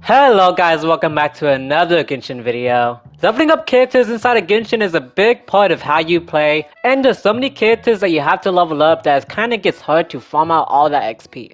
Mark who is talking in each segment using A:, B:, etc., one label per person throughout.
A: Hello guys, welcome back to another Genshin video. Leveling up characters inside of Genshin is a big part of how you play, and there's so many characters that you have to level up that it kinda gets hard to farm out all that XP.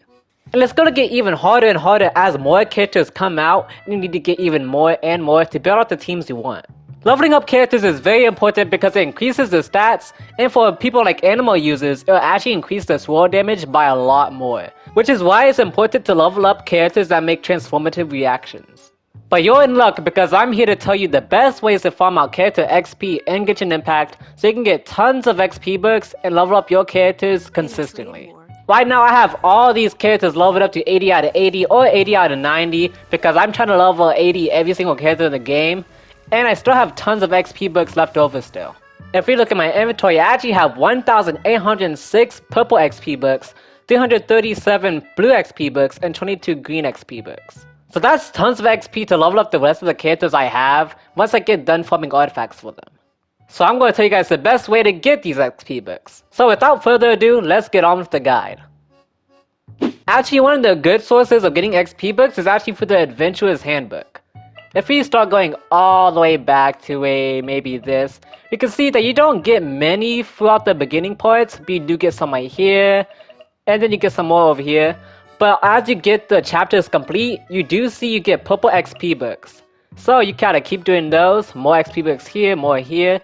A: And it's gonna get even harder and harder as more characters come out, and you need to get even more and more to build out the teams you want. Leveling up characters is very important because it increases the stats, and for people like animal users, it'll actually increase the sword damage by a lot more. Which is why it's important to level up characters that make transformative reactions. But you're in luck because I'm here to tell you the best ways to farm out character XP in Genshin Impact so you can get tons of XP books and level up your characters consistently. Right now I have all these characters leveled up to 80 out of 80 or 80 out of 90 because I'm trying to level 80 every single character in the game, and I still have tons of XP books left over still. If we look at my inventory, I actually have 1,806 purple XP books, 337 blue XP books, and 22 green XP books. So that's tons of XP to level up the rest of the characters I have once I get done farming artifacts for them. So I'm going to tell you guys the best way to get these XP books. So without further ado, let's get on with the guide. Actually, one of the good sources of getting XP books is actually for the Adventurer's Handbook. If we start going all the way back to maybe this, you can see that you don't get many throughout the beginning parts, but you do get some right here, and then you get some more over here. But as you get the chapters complete, you do see you get purple XP books. So you gotta keep doing those, more XP books here, more here.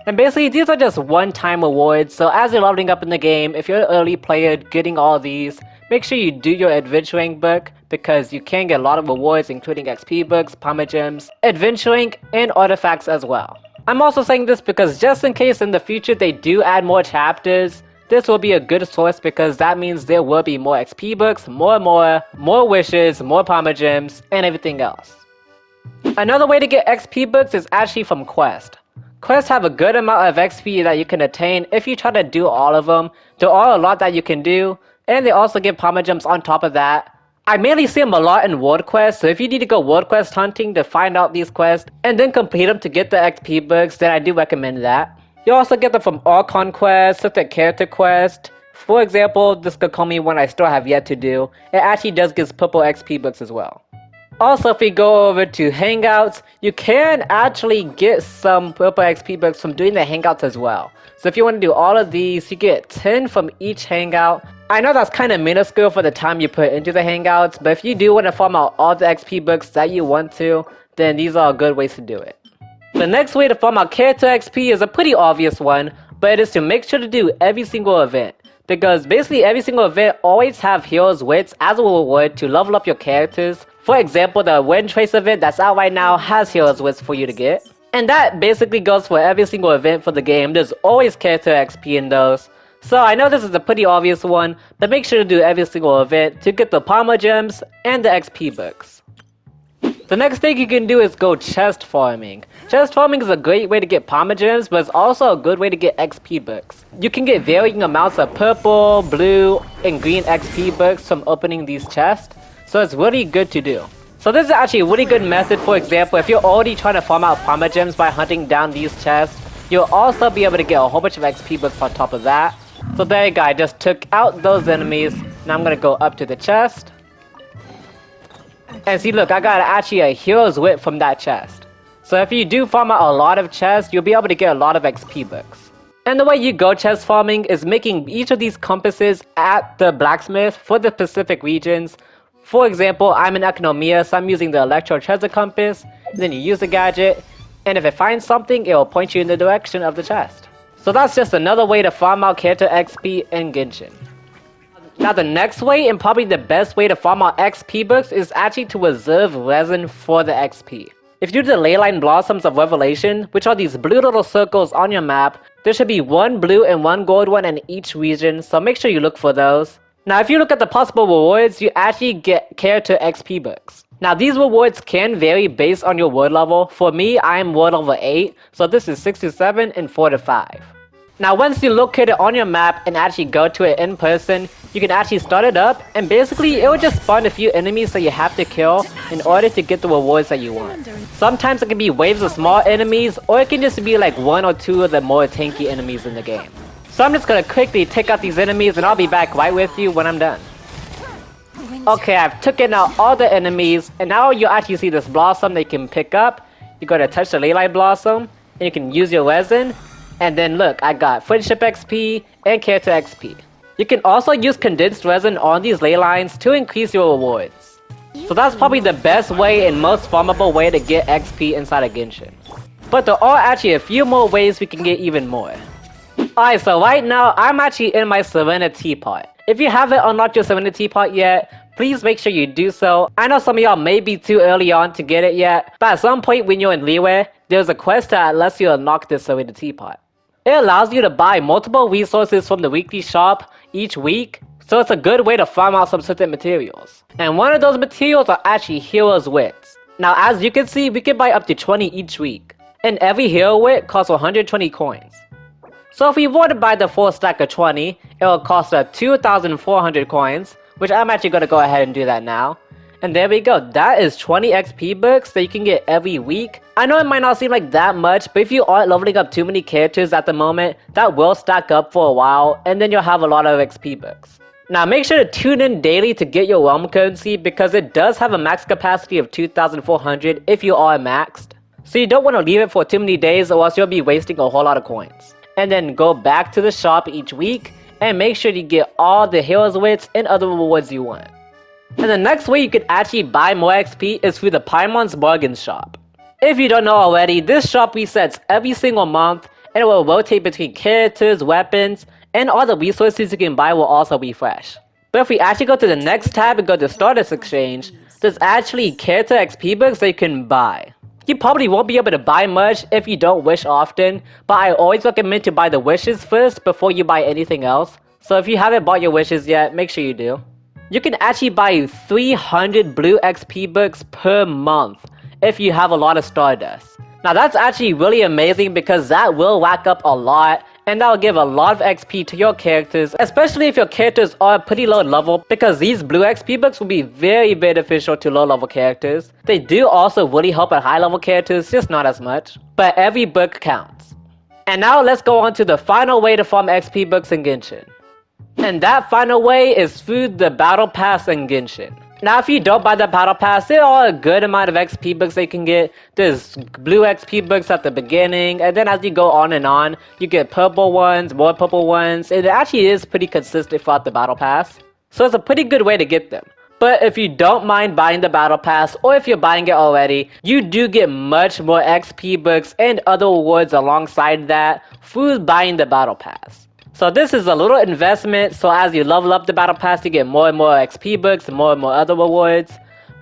A: And basically these are just one-time rewards, so as you're leveling up in the game, if you're an early player getting all these, make sure you do your adventuring book because you can get a lot of rewards including XP books, Parmagems, adventuring, and artifacts as well. I'm also saying this because just in case in the future they do add more chapters, this will be a good source because that means there will be more XP books, more wishes, more Parmagems, and everything else. Another way to get XP books is actually from quests. Quests have a good amount of XP that you can attain if you try to do all of them. There are a lot that you can do, and they also give Parmagems on top of that. I mainly see them a lot in world quests, so if you need to go world quest hunting to find out these quests and then complete them to get the XP books, then I do recommend that. You also get them from Archon quests, such as character quest. For example, this Kokomi one I still have yet to do. It actually does give purple XP books as well. Also, if we go over to Hangouts, you can actually get some purple XP books from doing the Hangouts as well. So if you want to do all of these, you get 10 from each Hangout. I know that's kind of minuscule for the time you put into the Hangouts, but if you do want to farm out all the XP books that you want to, then these are good ways to do it. The next way to farm out character XP is a pretty obvious one, but it is to make sure to do every single event. Because basically every single event always have Heros Wits as a reward to level up your characters. For example, the Wind Trace event that's out right now has Heros Wits for you to get. And that basically goes for every single event for the game. There's always character XP in those. So I know this is a pretty obvious one, but make sure to do every single event to get the Parmagems and the XP books. The next thing you can do is go chest farming. Chest farming is a great way to get Parmagems, but it's also a good way to get XP books. You can get varying amounts of purple, blue, and green XP books from opening these chests, so it's really good to do. So this is actually a really good method. For example, if you're already trying to farm out Parmagems by hunting down these chests, you'll also be able to get a whole bunch of XP books on top of that. So there you go, I just took out those enemies. Now I'm gonna go up to the chest. And see, look, I got actually a Hero's Wit from that chest. So if you do farm out a lot of chests, you'll be able to get a lot of XP books. And the way you go chest farming is making each of these compasses at the blacksmith for the specific regions. For example, I'm in Economia, so I'm using the Electro Treasure Compass. Then you use the gadget, and if it finds something, it will point you in the direction of the chest. So that's just another way to farm out character XP in Genshin. Now the next way, and probably the best way to farm out XP books, is actually to reserve resin for the XP. If you do the Leyline Blossoms of Revelation, which are these blue little circles on your map, there should be one blue and one gold one in each region, so make sure you look for those. Now if you look at the possible rewards, you actually get character XP books. Now these rewards can vary based on your word level. For me, I am word level 8, so this is 6 to 7 and 4 to 5. Now once you locate it on your map and actually go to it in person, you can actually start it up, and basically it will just spawn a few enemies that you have to kill in order to get the rewards that you want. Sometimes it can be waves of small enemies, or it can just be like 1 or 2 of the more tanky enemies in the game. So I'm just gonna quickly take out these enemies and I'll be back right with you when I'm done.
B: When
A: Okay, I've taken out all the enemies, and now you actually see this blossom that you can pick up. You gotta touch the Leyline Blossom, and you can use your resin. And then look, I got Friendship XP and Character XP. You can also use condensed resin on these ley lines to increase your rewards. So that's probably the best way and most farmable way to get XP inside of Genshin. But there are actually a few more ways we can get even more. Alright, so right now I'm actually in my Serenity part. If you haven't unlocked your Serenity part yet, please make sure you do so. I know some of y'all may be too early on to get it yet, but at some point when you're in Leeway, there's a quest that lets you unlock this Serenity part. It allows you to buy multiple resources from the weekly shop each week, so it's a good way to farm out some certain materials. And one of those materials are actually Heros Wits. Now as you can see, we can buy up to 20 each week, and every Hero Wit costs 120 coins. So if we were to buy the full stack of 20, it will cost us 2,400 coins, which I'm actually going to go ahead and do that now. And there we go, that is 20 XP books that you can get every week. I know it might not seem like that much, but if you aren't leveling up too many characters at the moment, that will stack up for a while, and then you'll have a lot of XP books. Now make sure to tune in daily to get your realm currency, because it does have a max capacity of 2,400 if you are maxed. So you don't want to leave it for too many days, or else you'll be wasting a whole lot of coins. And then go back to the shop each week, and make sure you get all the Heroes Wits and other rewards you want. And the next way you can actually buy more XP is through the Paimon's Bargain Shop. If you don't know already, this shop resets every single month, and it will rotate between characters, weapons, and all the resources you can buy will also refresh. But if we actually go to the next tab and go to Stardust Exchange, there's actually character XP books that you can buy. You probably won't be able to buy much if you don't wish often, but I always recommend to buy the wishes first before you buy anything else. So if you haven't bought your wishes yet, make sure you do. You can actually buy 300 blue XP books per month if you have a lot of Stardust. Now that's actually really amazing, because that will rack up a lot, and that will give a lot of XP to your characters, especially if your characters are pretty low level, because these blue XP books will be very beneficial to low level characters. They do also really help at high level characters, just not as much, but every book counts. And now let's go on to the final way to farm XP books in Genshin. And that final way is through the Battle Pass in Genshin. Now if you don't buy the Battle Pass, there are a good amount of XP books that you can get. There's blue XP books at the beginning, and then as you go on, you get purple ones, more purple ones. It actually is pretty consistent throughout the Battle Pass, so it's a pretty good way to get them. But if you don't mind buying the Battle Pass, or if you're buying it already, you do get much more XP books and other rewards alongside that through buying the Battle Pass. So this is a little investment, so as you level up the Battle Pass, you get more and more XP books and more other rewards.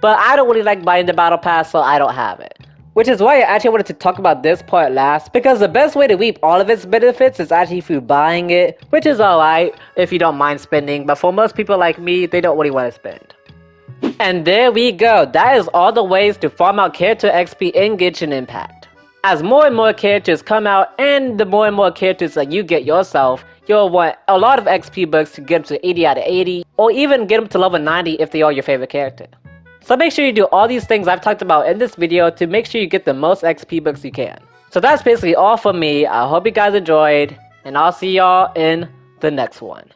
A: But I don't really like buying the Battle Pass, so I don't have it. Which is why I actually wanted to talk about this part last, because the best way to reap all of its benefits is actually through buying it, which is alright if you don't mind spending, but for most people like me, they don't really want to spend. And there we go, that is all the ways to farm out character XP in Genshin Impact. As more and more characters come out, and the more and more characters that you get yourself, you'll want a lot of XP books to get them to 80 out of 80, or even get them to level 90 if they are your favorite character. So make sure you do all these things I've talked about in this video to make sure you get the most XP books you can. So that's basically all for me. I hope you guys enjoyed, and I'll see y'all in the next one.